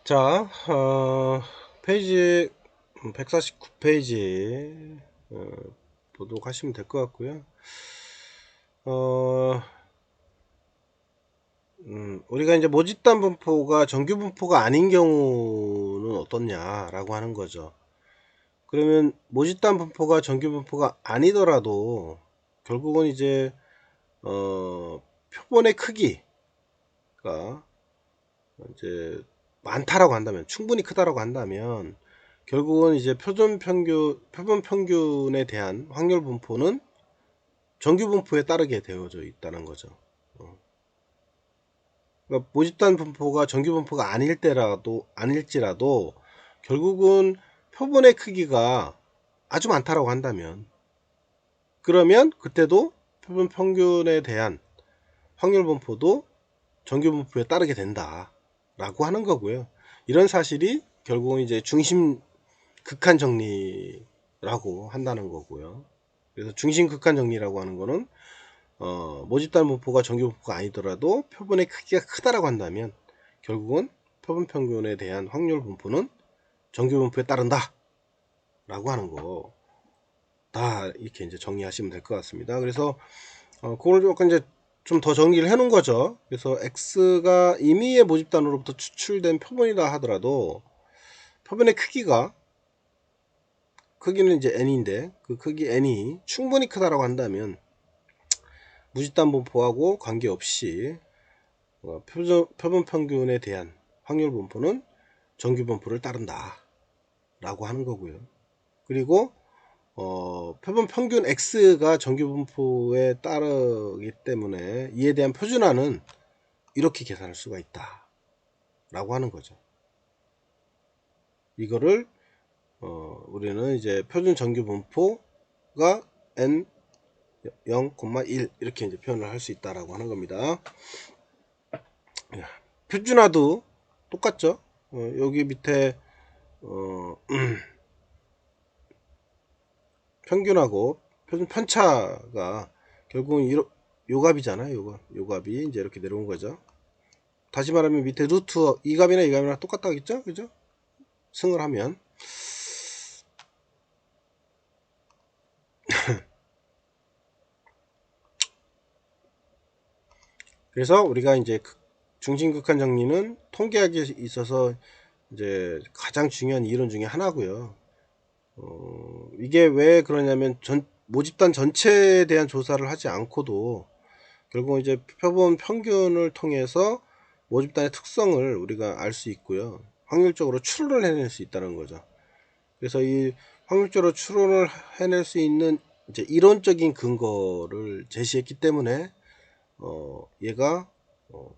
자, 페이지 149페이지 보도록 하시면 될 것 같고요. 어, 우리가 이제 모집단 분포가 정규 분포가 아닌 경우는 어떻냐라고 하는 거죠. 그러면 모집단 분포가 정규 분포가 아니더라도 결국은 이제 표본의 크기가 이제 많다라고 한다면, 충분히 크다라고 한다면, 결국은 이제 표본 평균에 대한 확률 분포는 정규 분포에 따르게 되어져 있다는 거죠. 그러니까 모집단 분포가 정규 분포가 아닐지라도 결국은 표본의 크기가 아주 많다라고 한다면, 그러면 그때도 표본 평균에 대한 확률 분포도 정규 분포에 따르게 된다라고 하는 거고요. 이런 사실이 결국은 이제 중심 극한 정리라고 한다는 거고요. 그래서 중심 극한 정리라고 하는 거는 모집단 분포가 정규 분포가 아니더라도 표본의 크기가 크다라고 한다면 결국은 표본 평균에 대한 확률 분포는 정규 분포에 따른다 라고 하는 거 다 이렇게 이제 정리하시면 될 것 같습니다. 그래서 그걸 조금 이제 좀 더 정리를 해 놓은 거죠. 그래서 x가 임의의 모집단으로부터 추출된 표본이라 하더라도 표본의 크기는 이제 n인데, 그 크기 n이 충분히 크다라고 한다면 무집단 분포하고 관계없이 표본 평균에 대한 확률 분포는 정규 분포를 따른다 라고 하는 거고요. 그리고 표본 평균 x가 정규 분포에 따르기 때문에 이에 대한 표준화는 이렇게 계산할 수가 있다 라고 하는 거죠. 이거를 우리는 이제 표준 정규 분포가 n 0,1 이렇게 이제 표현을 할 수 있다라고 하는 겁니다. 표준화도 똑같죠. 여기 밑에 평균하고 표준 편차가 결국은 요값이잖아요. 요값이 이제 이렇게 내려온 거죠. 다시 말하면 밑에 루트 이 값이나 이 값이랑 똑같다겠죠, 그죠? 승을 하면 그래서 우리가 이제 중심극한 정리는 통계학에 있어서 이제 가장 중요한 이론 중에 하나고요. 이게 왜 그러냐면 모집단 전체에 대한 조사를 하지 않고도 결국 이제 표본 평균을 통해서 모집단의 특성을 우리가 알 수 있고요. 확률적으로 추론을 해낼 수 있다는 거죠. 그래서 이 확률적으로 추론을 해낼 수 있는 이제 이론적인 근거를 제시했기 때문에 얘가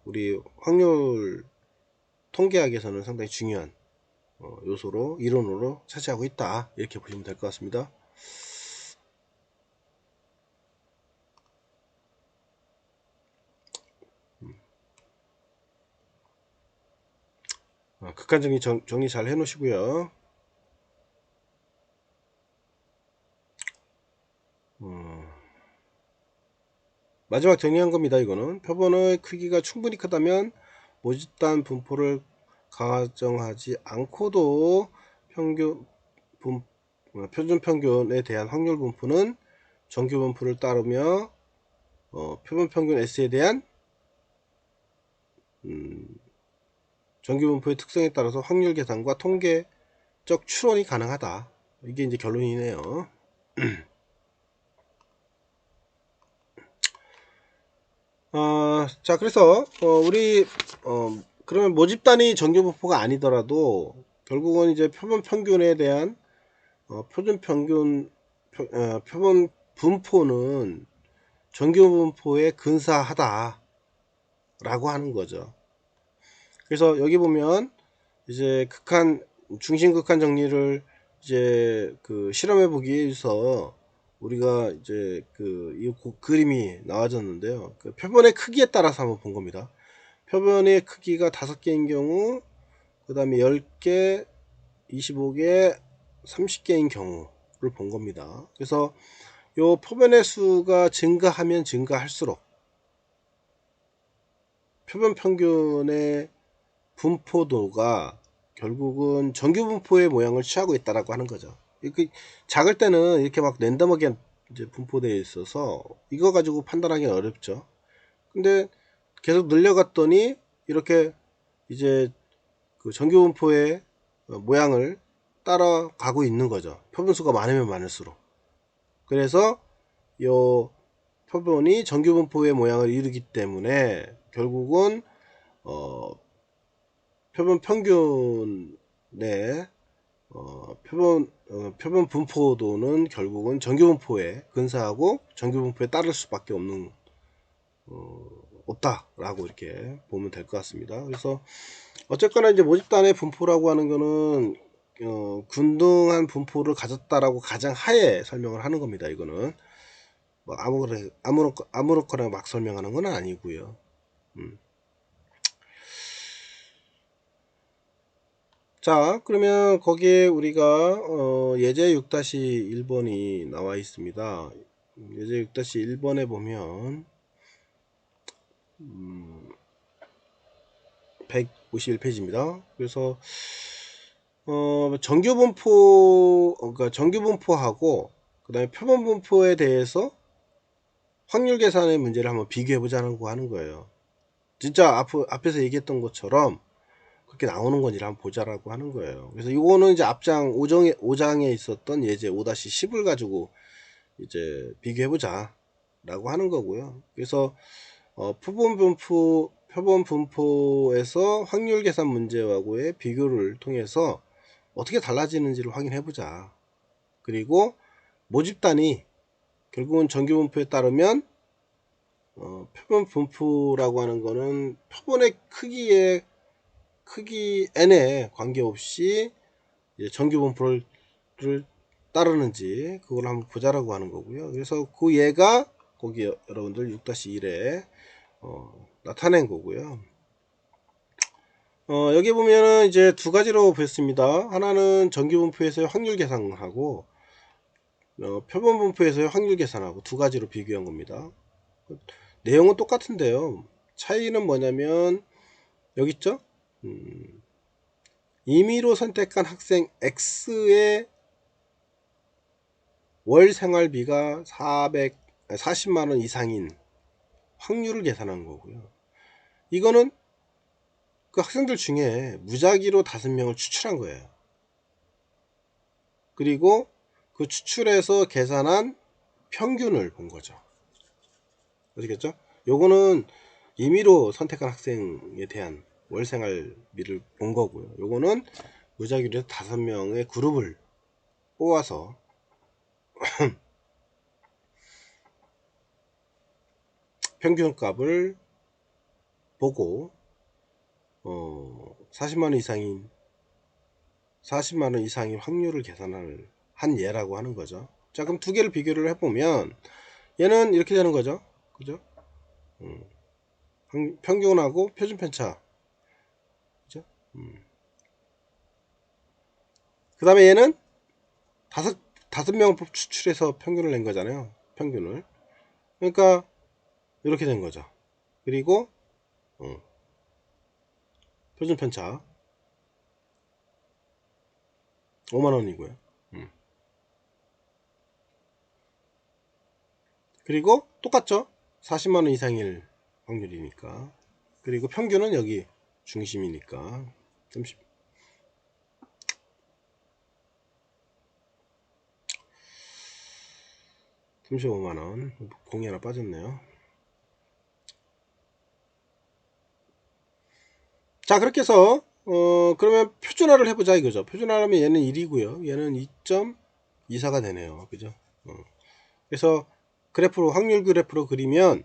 우리 확률 통계학에서는 상당히 중요한 요소로 이론으로 차지하고 있다 이렇게 보시면 될 것 같습니다. 극한정리 정리 잘 해놓으시고요. 마지막 정리한 겁니다. 이거는 표본의 크기가 충분히 크다면 모집단 분포를 가정하지 않고도 평균 표준 평균에 대한 확률 분포는 정규 분포를 따르며 표본 평균 S에 대한 정규 분포의 특성에 따라서 확률 계산과 통계적 추론이 가능하다. 이게 이제 결론이네요. 자, 그래서 우리 그러면 모집단이 정규 분포가 아니더라도 결국은 이제 표본 평균에 대한 표준 평균 표본 분포는 정규 분포에 근사하다 라고 하는 거죠. 그래서 여기 보면 이제 중심 극한 정리를 이제 그 실험해 보기 위해서 우리가 이제 이 그림이 나와졌는데요. 그 표본의 크기에 따라서 한번 본 겁니다. 표본의 크기가 5개인 경우, 그 다음에 10개, 25개, 30개인 경우를 본 겁니다. 그래서 요 표본의 수가 증가하면 증가할수록 표본 평균의 분포도가 결국은 정규분포의 모양을 취하고 있다라고 하는 거죠. 이렇게 작을 때는 이렇게 막 랜덤하게 이제 분포되어 있어서 이거 가지고 판단하기 어렵죠. 근데 계속 늘려갔더니 이렇게 이제 그 정규분포의 모양을 따라가고 있는 거죠. 표본수가 많으면 많을수록. 그래서 요 표본이 정규분포의 모양을 이루기 때문에 결국은 표본 평균의 표본 분포도는 결국은 정규분포에 근사하고 정규분포에 따를 수밖에 없는 없다라고 이렇게 보면 될 것 같습니다. 그래서 어쨌거나 이제 모집단의 분포라고 하는 거는 균등한 분포를 가졌다라고 가장 하에 설명을 하는 겁니다. 이거는 뭐 아무렇거나 막 설명하는 건 아니고요. 자, 그러면 거기에 우리가 예제 6-1번이 나와 있습니다. 예제 6-1번에 보면 151페이지입니다. 그래서 그러니까 정규분포하고 그 다음에 표본분포에 대해서 확률 계산의 문제를 한번 비교해 보자고 하는 거예요. 진짜 앞에서 얘기했던 것처럼 그렇게 나오는 건지 한번 보자라고 하는 거예요. 그래서 이거는 이제 앞장 5장에 있었던 예제 5-10을 가지고 이제 비교해 보자라고 하는 거고요. 그래서 표본 분포에서 확률 계산 문제하고의 비교를 통해서 어떻게 달라지는지를 확인해 보자. 그리고 모집단이 결국은 정규 분포에 따르면 표본 분포라고 하는 거는 표본의 크기 n에 관계없이 정규 분포를 따르는지 그걸 한번 보자라고 하는 거고요. 그래서 그 예가 거기 여러분들 6-1에 나타낸 거고요. 여기 보면은 이제 두 가지로 보였습니다. 하나는 정규 분포에서의 확률 계산하고 표본 분포에서의 확률 계산하고 두 가지로 비교한 겁니다. 내용은 똑같은데요. 차이는 뭐냐면 여기 있죠? 임의로 선택한 학생 X의 월 생활비가 40만원 이상인 확률을 계산한 거고요. 이거는 그 학생들 중에 무작위로 5명을 추출한 거예요. 그리고 그 추출해서 계산한 평균을 본 거죠. 아시겠죠? 요거는 임의로 선택한 학생에 대한 월생활비를 본 거고요. 요거는 무작위로 5명의 그룹을 뽑아서 평균값을 보고 40만원 이상인 확률을 계산을 한 예라고 하는 거죠. 자, 그럼 두 개를 비교를 해보면 얘는 이렇게 되는 거죠. 그죠? 평균하고 표준 편차. 그죠? 그 다음에 얘는 다섯 명을 추출해서 평균을 낸 거잖아요. 평균을. 그러니까 이렇게 된 거죠. 그리고 표준 편차 5만원이고요. 그리고 똑같죠. 40만원 이상일 확률이니까. 그리고 평균은 여기 중심이니까 35만원. 공이 하나 빠졌네요. 자, 그렇게 해서 그러면 표준화를 해보자 이거죠. 표준화하면 얘는 1이고요. 얘는 2.24가 되네요. 그죠? 그래서 그래프로 확률 그래프로 그리면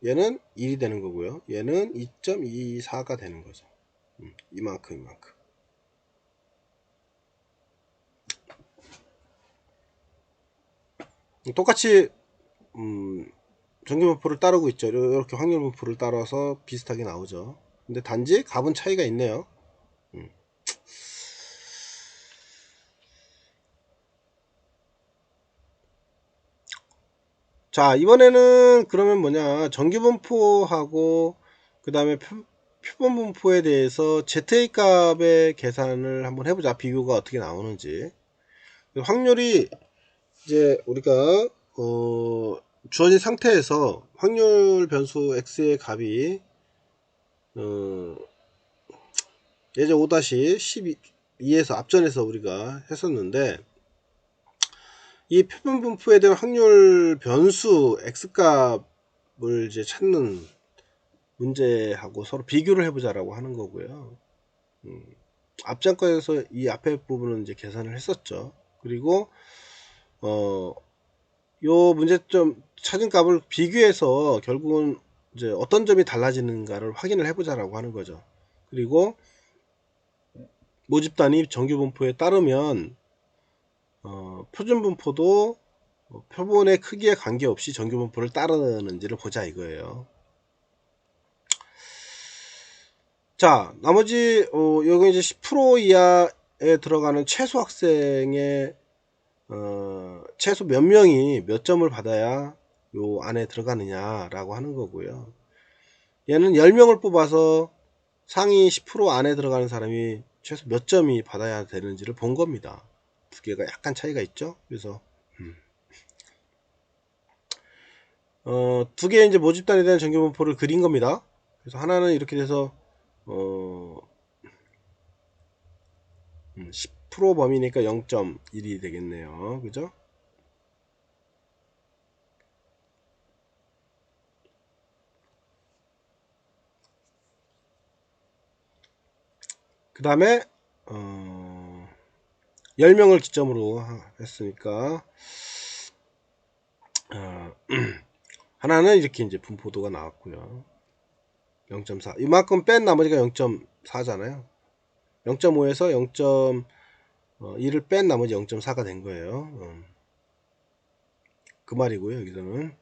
얘는 1이 되는 거고요. 얘는 2.24가 되는 거죠. 이만큼. 똑같이 정규분포를 따르고 있죠. 이렇게 확률분포를 따라서 비슷하게 나오죠. 근데 단지 값은 차이가 있네요. 자, 이번에는 그러면 뭐냐, 정규분포하고 그 다음에 표본 분포에 대해서 ZA 값의 계산을 한번 해보자. 비교가 어떻게 나오는지. 확률이 이제 우리가 주어진 상태에서 확률 변수 x의 값이 예제 5-12에서 앞전에서 우리가 했었는데, 이 표본 분포에 대한 확률 변수 x 값을 이제 찾는 문제하고 서로 비교를 해보자라고 하는 거고요. 앞전 거에서 이 앞에 부분은 이제 계산을 했었죠. 그리고 요 문제점 찾은 값을 비교해서 결국은 이제 어떤 점이 달라지는가를 확인을 해보자라고 하는 거죠. 그리고 모집 단위 정규 분포에 따르면 표준 분포도 표본의 크기에 관계없이 정규 분포를 따르는지를 보자 이거예요. 자, 나머지 여기 이제 10% 이하에 들어가는 최소 학생의 최소 몇 명이 몇 점을 받아야 요 안에 들어가느냐 라고 하는 거고요. 얘는 10명을 뽑아서 상위 10% 안에 들어가는 사람이 최소 몇 점이 받아야 되는지를 본 겁니다. 두 개가 약간 차이가 있죠. 그래서 두 개의 이제 모집단에 대한 정규 분포를 그린 겁니다. 그래서 하나는 이렇게 돼서 10% 범위니까 0.1이 되겠네요. 그죠? 그 다음에 10명을 기점으로 했으니까 하나는 이렇게 이제 분포도가 나왔고요. 0.4 이만큼 뺀 나머지가 0.4잖아요. 0.5에서 0.1을 뺀 나머지 0.4가 된 거예요. 그 말이고요. 여기서는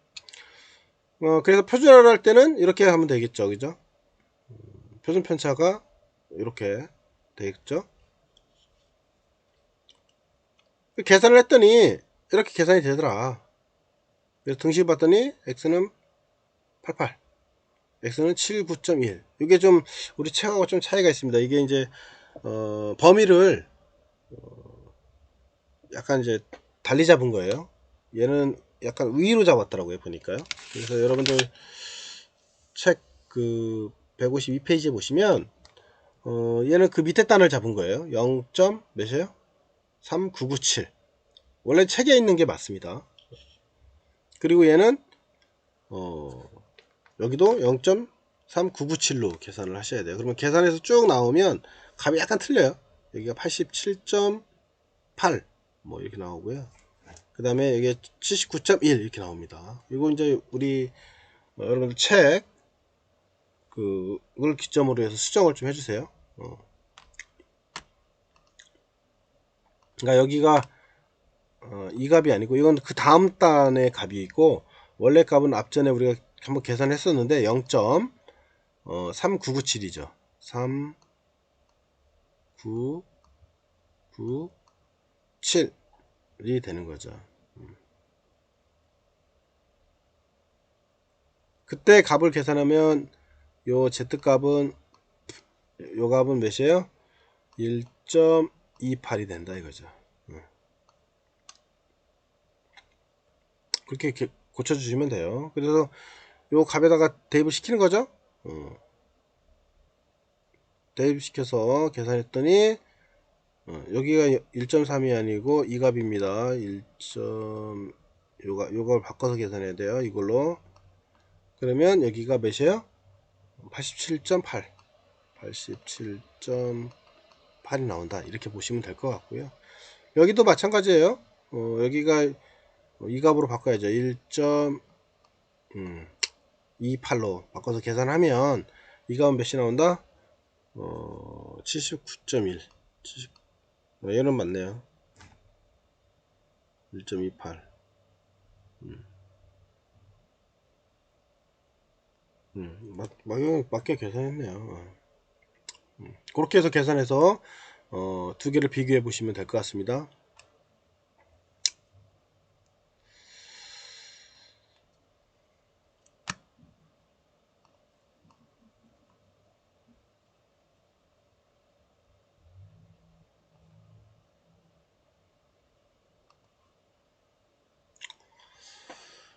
그래서 표준화를 할 때는 이렇게 하면 되겠죠. 그죠? 표준 편차가 이렇게 되겠죠. 계산을 했더니 이렇게 계산이 되더라. 그래서 등식 봤더니 x는 88, x는 79.1. 이게 좀 우리 책하고 좀 차이가 있습니다. 이게 이제 범위를 약간 이제 달리 잡은 거예요. 얘는 약간 위로 잡았더라고요, 보니까요. 그래서 여러분들 책 그 152페이지에 보시면 얘는 그 밑에 단을 잡은 거예요. 0. 몇이에요? 3997. 원래 책에 있는 게 맞습니다. 그리고 얘는 여기도 0.3997로 계산을 하셔야 돼요. 그러면 계산해서 쭉 나오면 값이 약간 틀려요. 여기가 87.8 뭐 이렇게 나오고요. 그 다음에 여기 79.1 이렇게 나옵니다. 이거 이제 우리 여러분들 책 그걸 기점으로 해서 수정을 좀 해주세요. 그러니까 여기가 이 값이 아니고 이건 그 다음 단의 값이 있고, 원래 값은 앞전에 우리가 한번 계산했었는데 0.3997이죠. 3997이 되는 거죠. 그때 값을 계산하면 요 z값은 요 값은 몇이에요? 1.28이 된다 이거죠. 그렇게 고쳐주시면 돼요. 그래서 요 값에다가 대입을 시키는 거죠. 대입시켜서 계산했더니 여기가 1.3이 아니고 이 값입니다. 1. 요걸 바꿔서 계산해야 돼요. 이걸로. 그러면 여기가 몇이에요? 87.8. 87.8이 나온다. 이렇게 보시면 될 것 같고요. 여기도 마찬가지예요. 여기가 이 값으로 바꿔야죠. 1.28로 바꿔서 계산하면 이 값은 몇이 나온다? 79.1. 얘는 맞네요. 1.28. 맞게 계산했네요. 그렇게 해서 계산해서 두 개를 비교해 보시면 될 것 같습니다.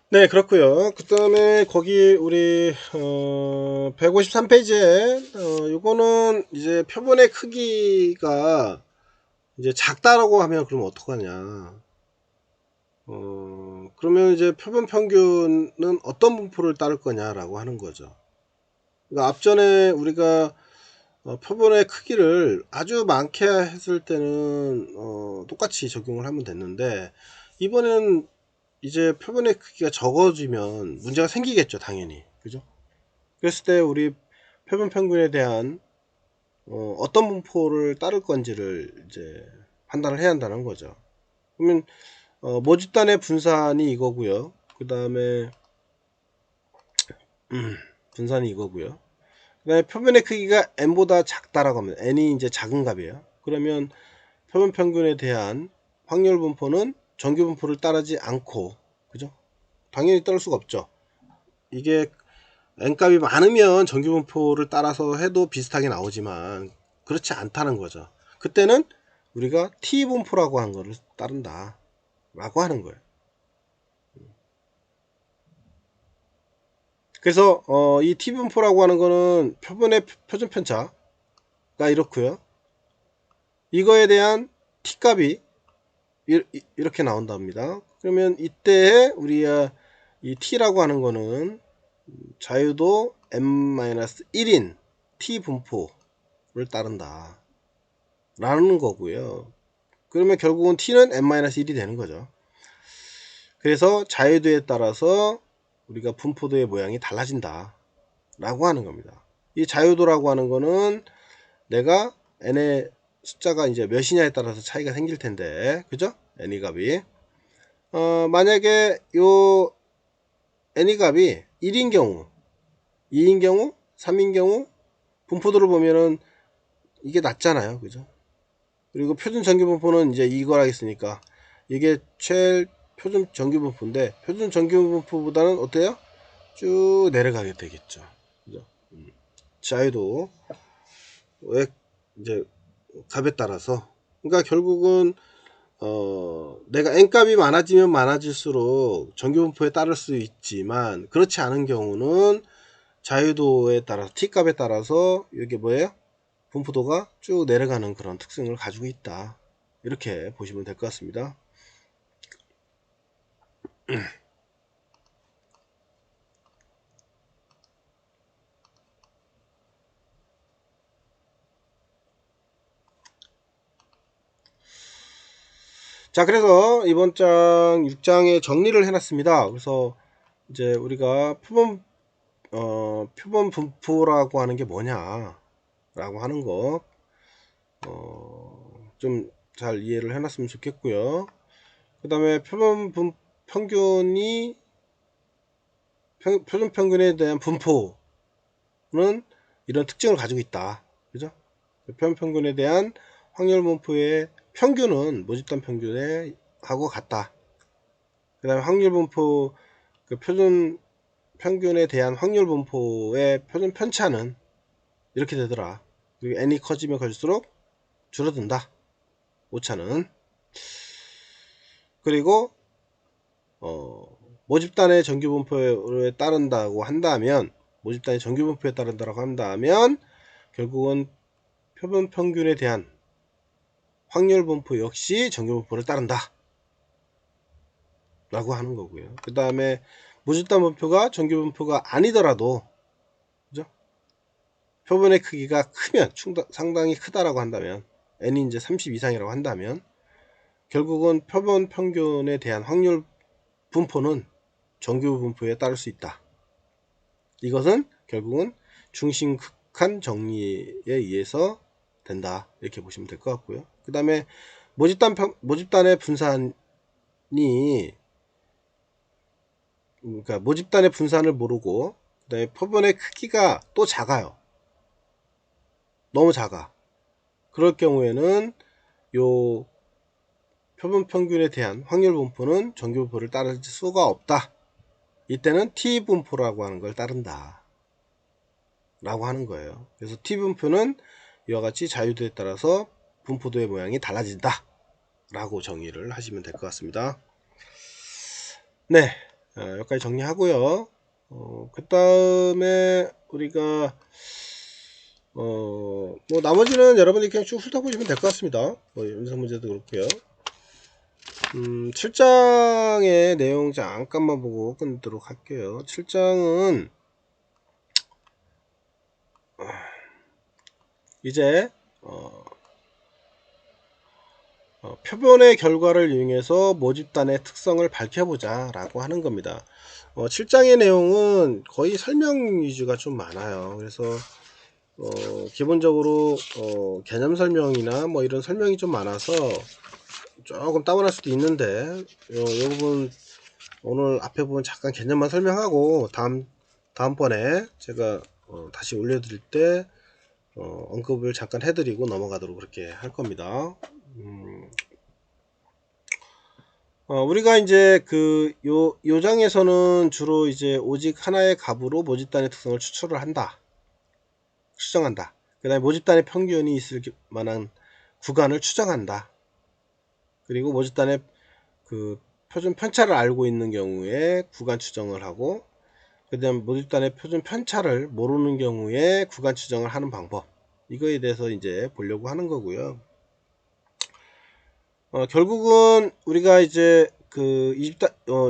네, 그렇고요. 그 다음에 거기 우리 153페이지에 요거는 이제 표본의 크기가 이제 작다라고 하면 그럼 어떡하냐. 그러면 이제 표본 평균은 어떤 분포를 따를 거냐라고 하는 거죠. 그러니까 앞전에 우리가 표본의 크기를 아주 많게 했을 때는 똑같이 적용을 하면 됐는데, 이번에는 이제 표본의 크기가 적어지면 문제가 생기겠죠, 당연히. 그죠? 그랬을 때 우리 표본 평균에 대한 어떤 분포를 따를 건지를 이제 판단을 해야 한다는 거죠. 그러면 모집단의 분산이 이거고요. 그 다음에 분산이 이거고요. 그 다음에 표본의 크기가 n보다 작다라고 하면 n이 이제 작은 값이에요. 그러면 표본 평균에 대한 확률 분포는 정규 분포를 따르지 않고, 그죠? 당연히 따를 수가 없죠. 이게 n값이 많으면 정규 분포를 따라서 해도 비슷하게 나오지만 그렇지 않다는 거죠. 그때는 우리가 t 분포라고 하는 거를 따른다 라고 하는 거예요. 그래서 이 t 분포라고 하는 거는 표본의 표준 편차가 이렇고요. 이거에 대한 t 값이 이렇게 나온답니다. 그러면 이때 우리가 이 t라고 하는 거는 자유도 n-1인 t 분포를 따른다 라는 거고요. 그러면 결국은 t는 n-1이 되는 거죠. 그래서 자유도에 따라서 우리가 분포도의 모양이 달라진다 라고 하는 겁니다. 이 자유도라고 하는 거는 내가 n의 숫자가 이제 몇이냐에 따라서 차이가 생길 텐데, 그죠? n의 값이 만약에 요 n의 값이 1인 경우, 2인 경우, 3인 경우 분포도를 보면은 이게 낮잖아요, 그죠? 그리고 표준 정규 분포는 이제 이걸 하겠으니까 이게 표준 정규 분포인데, 표준 정규 분포보다는 어때요? 쭉 내려가게 되겠죠. 그죠? 자유도 왜 이제 값에 따라서, 그러니까 결국은 내가 n값이 많아지면 많아질수록 정규 분포에 따를 수 있지만, 그렇지 않은 경우는 자유도에 따라서 t값에 따라서 이게 뭐예요? 분포도가 쭉 내려가는 그런 특성을 가지고 있다, 이렇게 보시면 될 것 같습니다. 자, 그래서 이번 장 6장에 정리를 해놨습니다. 그래서 이제 우리가 표본 분포라고 하는 게 뭐냐 라고 하는 거 좀 잘 이해를 해놨으면 좋겠고요. 그 다음에 평균이 표준 평균에 대한 분포는 이런 특징을 가지고 있다, 그죠? 표준 평균에 대한 확률 분포의 평균은 모집단 평균에 하고 같다. 그 다음에 확률 분포, 그 표준 평균에 대한 확률 분포의 표준 편차는 이렇게 되더라. 그리고 n이 커지면 커질수록 줄어든다, 오차는. 그리고 모집단의 정규 분포에 따른다고 한다면, 모집단의 정규 분포에 따른다고 한다면 결국은 표본 평균에 대한 확률 분포 역시 정규 분포를 따른다 라고 하는 거고요. 그 다음에 모집단 분포가 정규 분포가 아니더라도, 그죠? 표본의 크기가 크면, 상당히 크다라고 한다면, n이 이제 30 이상이라고 한다면 결국은 표본 평균에 대한 확률 분포는 정규 분포에 따를 수 있다. 이것은 결국은 중심극한 정리에 의해서 된다, 이렇게 보시면 될 것 같고요. 그 다음에 모집단의 분산이, 그러니까 모집단의 분산을 모르고 그 다음에 표본의 크기가 또 작아요. 너무 작아. 그럴 경우에는 요 표본 평균에 대한 확률 분포는 정규 분포를 따를 수가 없다. 이때는 t 분포라고 하는 걸 따른다 라고 하는 거예요. 그래서 t 분포는 이와 같이 자유도에 따라서 분포도의 모양이 달라진다 라고 정의를 하시면 될 것 같습니다. 네, 여기까지 정리하고요. 그 다음에 우리가 뭐 나머지는 여러분들이 그냥 쭉 훑어보시면 될 것 같습니다. 뭐 연산 문제도 그렇고요. 7장의 내용 잠깐만 보고 끝내도록 할게요. 7장은 이제 표본의 결과를 이용해서 모집단의 특성을 밝혀보자 라고 하는 겁니다. 7장의 내용은 거의 설명 위주가 좀 많아요. 그래서 기본적으로 개념 설명이나 뭐 이런 설명이 좀 많아서 조금 다운할 수도 있는데 요 부분 오늘 앞에 부분 잠깐 개념만 설명하고 다음번에 제가 다시 올려드릴 때 언급을 잠깐 해드리고 넘어가도록 그렇게 할 겁니다. 우리가 이제 요 장에서는 주로 이제 오직 하나의 값으로 모집단의 특성을 추정한다. 그 다음에 모집단의 평균이 있을 만한 구간을 추정한다. 그리고 모집단의 그 표준 편차를 알고 있는 경우에 구간 추정을 하고, 그 다음 모집단의 표준 편차를 모르는 경우에 구간 추정을 하는 방법, 이거에 대해서 이제 보려고 하는 거고요. 결국은 우리가 이제 요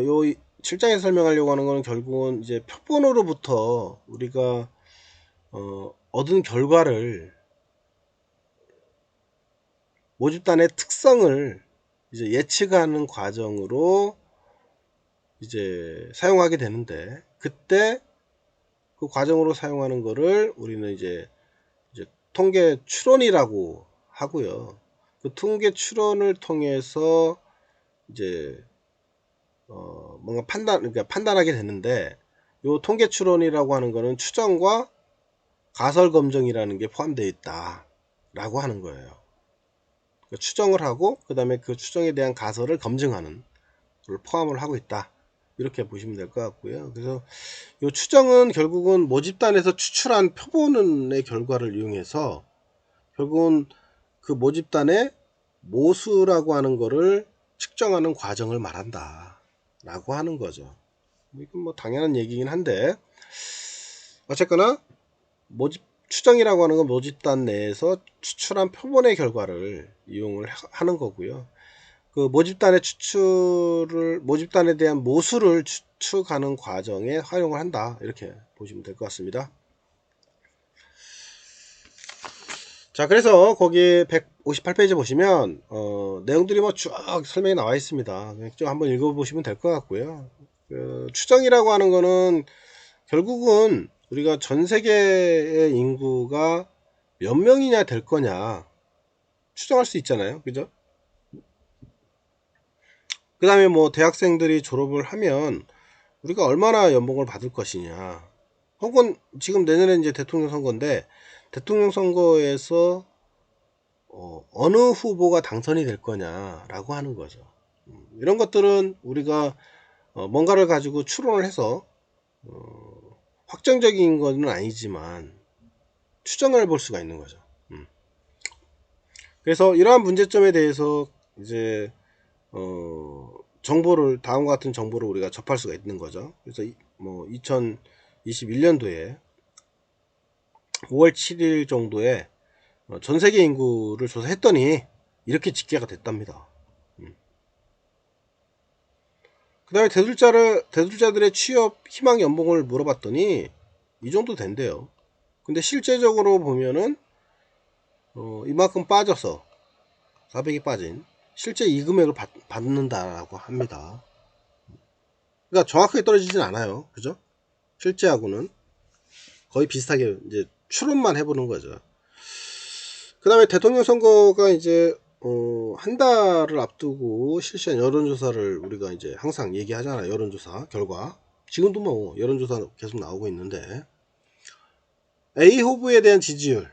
7장에서 설명하려고 하는 거는 결국은 이제 표본으로부터 우리가 얻은 결과를 모집단의 특성을 이제 예측하는 과정으로 이제 사용하게 되는데, 그때 그 과정으로 사용하는 거를 우리는 이제 통계 추론이라고 하고요. 그 통계 추론을 통해서 이제 뭔가 그러니까 판단하게 되는데, 요 통계 추론이라고 하는 거는 추정과 가설 검증이라는 게 포함되어 있다 라고 하는 거예요. 추정을 하고 그 다음에 그 추정에 대한 가설을 검증하는 걸 포함을 하고 있다, 이렇게 보시면 될 것 같고요. 그래서 이 추정은 결국은 모집단에서 추출한 표본의 결과를 이용해서 결국은 그 모집단의 모수라고 하는 거를 측정하는 과정을 말한다 라고 하는 거죠. 이건 뭐 당연한 얘기긴 한데, 어쨌거나 추정이라고 하는 건 모집단 내에서 추출한 표본의 결과를 이용을 하는 거고요. 그 모집단에 대한 모수를 추측하는 과정에 활용을 한다, 이렇게 보시면 될 것 같습니다. 자, 그래서 거기 158페이지 보시면 내용들이 뭐 쭉 설명이 나와 있습니다. 좀 한번 읽어보시면 될 것 같고요. 추정이라고 하는 거는 결국은 우리가 전 세계의 인구가 몇 명이냐 될 거냐 추정할 수 있잖아요, 그죠? 그 다음에 뭐 대학생들이 졸업을 하면 우리가 얼마나 연봉을 받을 것이냐, 혹은 지금 내년에 이제 대통령 선거인데 대통령 선거에서 어느 후보가 당선이 될 거냐라고 하는 거죠. 이런 것들은 우리가 뭔가를 가지고 추론을 해서 확정적인 건 아니지만 추정을 볼 수가 있는 거죠. 그래서 이러한 문제점에 대해서 이제 정보를, 다음과 같은 정보를 우리가 접할 수가 있는 거죠. 그래서 뭐 2021년도에 5월 7일 정도에 전 세계 인구를 조사했더니 이렇게 집계가 됐답니다. 그 다음에 대졸자들의 취업 희망 연봉을 물어봤더니 이 정도 된대요. 근데 실제적으로 보면은 이만큼 빠져서 400이 빠진 실제 이 금액을 받는다라고 합니다. 그러니까 정확하게 떨어지진 않아요, 그죠? 실제하고는 거의 비슷하게 이제 추론만 해보는 거죠. 그 다음에 대통령 선거가 이제 한 달을 앞두고 실시한 여론조사를 우리가 이제 항상 얘기하잖아요. 여론조사 결과. 지금도 뭐 여론조사 계속 나오고 있는데, A 후보에 대한 지지율,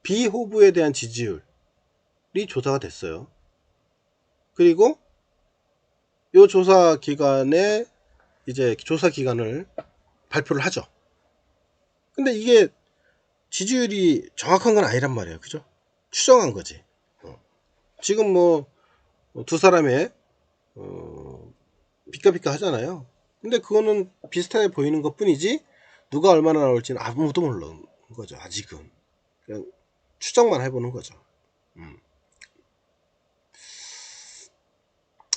B 후보에 대한 지지율이 조사가 됐어요. 그리고 이 조사 기간에 이제 조사 기간을 발표를 하죠. 근데 이게 지지율이 정확한 건 아니란 말이에요, 그죠? 추정한 거지. 지금 뭐 두 사람의 비까비까 하잖아요. 근데 그거는 비슷해 보이는 것 뿐이지 누가 얼마나 나올지는 아무도 모르는 거죠. 아직은 그냥 추정만 해보는 거죠.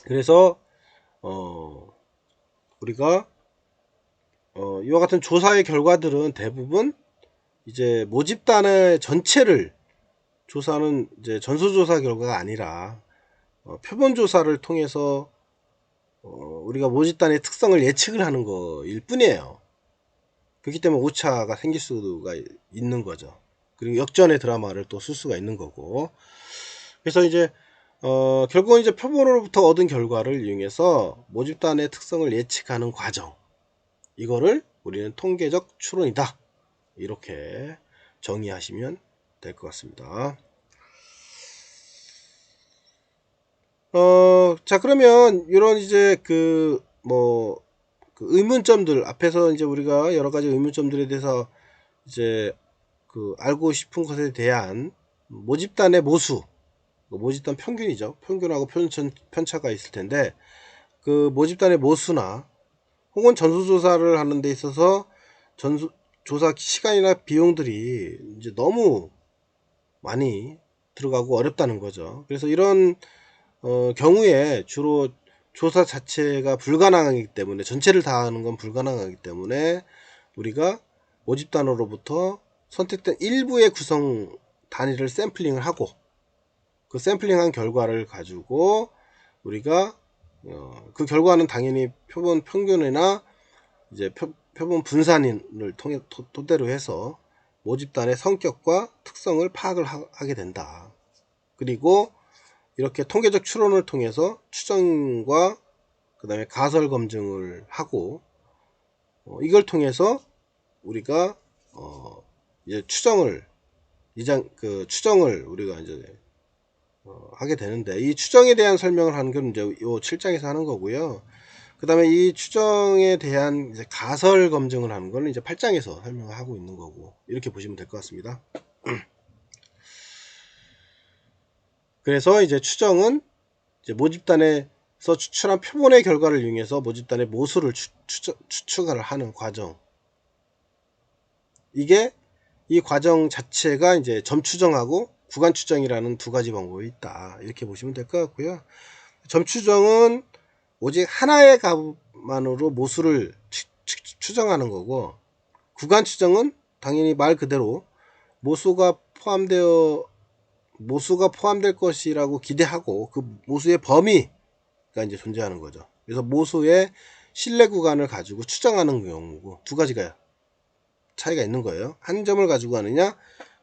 그래서 우리가 이와 같은 조사의 결과들은 대부분 이제 모집단의 전체를 조사는 이제 전수조사 결과가 아니라 표본 조사를 통해서 우리가 모집단의 특성을 예측을 하는 거일 뿐이에요. 그렇기 때문에 오차가 생길 수가 있는 거죠. 그리고 역전의 드라마를 또 쓸 수가 있는 거고. 그래서 이제 결국은 이제 표본으로부터 얻은 결과를 이용해서 모집단의 특성을 예측하는 과정, 이거를 우리는 통계적 추론이다, 이렇게 정의하시면 될 것 같습니다. 자, 그러면 이런 이제 그 의문점들, 앞에서 이제 우리가 여러 가지 의문점들에 대해서 이제 알고 싶은 것에 대한 모집단의 모수, 모집단 평균이죠. 평균하고 편차가 있을 텐데, 그 모집단의 모수나 혹은 전수조사를 하는 데 있어서 조사 시간이나 비용들이 이제 너무 많이 들어가고 어렵다는 거죠. 그래서 이런 경우에 주로 조사 자체가 불가능하기 때문에, 전체를 다 하는 건 불가능하기 때문에 우리가 모집단으로부터 선택된 일부의 구성 단위를 샘플링을 하고, 그 샘플링한 결과를 가지고 우리가 그 결과는 당연히 표본 평균이나 이제 표본 분산을 통해 토대로 해서 모집단의 성격과 특성을 파악을 하게 된다. 그리고 이렇게 통계적 추론을 통해서 추정과 그 다음에 가설 검증을 하고, 이걸 통해서 우리가 이제 추정을 우리가 이제 하게 되는데, 이 추정에 대한 설명을 하는 건 이제 요 7장에서 하는 거고요. 그 다음에 이 추정에 대한 이제 가설 검증을 하는 건 이제 8장에서 설명을 하고 있는 거고, 이렇게 보시면 될 것 같습니다. 그래서 이제 추정은 이제 모집단에서 추출한 표본의 결과를 이용해서 모집단의 모수를 추측을 하는 과정. 이 과정 자체가 이제 점추정하고 구간추정이라는 두 가지 방법이 있다, 이렇게 보시면 될 것 같고요. 점추정은 오직 하나의 값만으로 모수를 추정하는 거고, 구간추정은 당연히 말 그대로 모수가 포함될 것이라고 기대하고 그 모수의 범위가 이제 존재하는 거죠. 그래서 모수의 신뢰 구간을 가지고 추정하는 경우고, 두 가지가 차이가 있는 거예요. 한 점을 가지고 하느냐,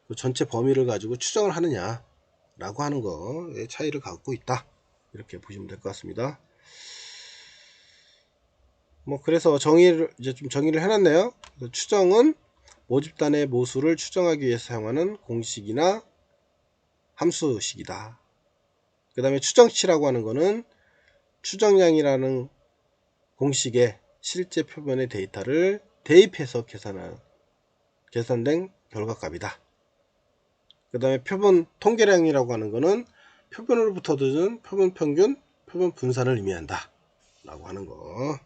그 전체 범위를 가지고 추정을 하느냐 라고 하는 거의 차이를 갖고 있다, 이렇게 보시면 될 것 같습니다. 그래서 정의를 해놨네요. 추정은 모집단의 모수를 추정하기 위해서 사용하는 공식이나 함수식이다. 그 다음에 추정치라고 하는 거는 추정량이라는 공식에 실제 표본의 데이터를 대입해서 계산된 결과값이다. 그 다음에 표본 통계량이라고 하는 거는 표본으로부터 얻은 표본 평균, 표본 분산을 의미한다 라고 하는 거.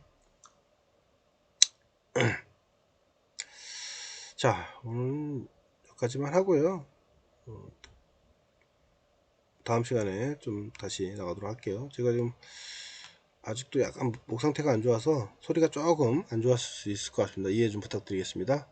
자, 오늘 여기까지만 하고요. 다음 시간에 좀 다시 나가도록 할게요. 제가 지금 아직도 약간 목 상태가 안 좋아서 소리가 조금 안 좋았을 수 있을 것 같습니다. 이해 좀 부탁드리겠습니다.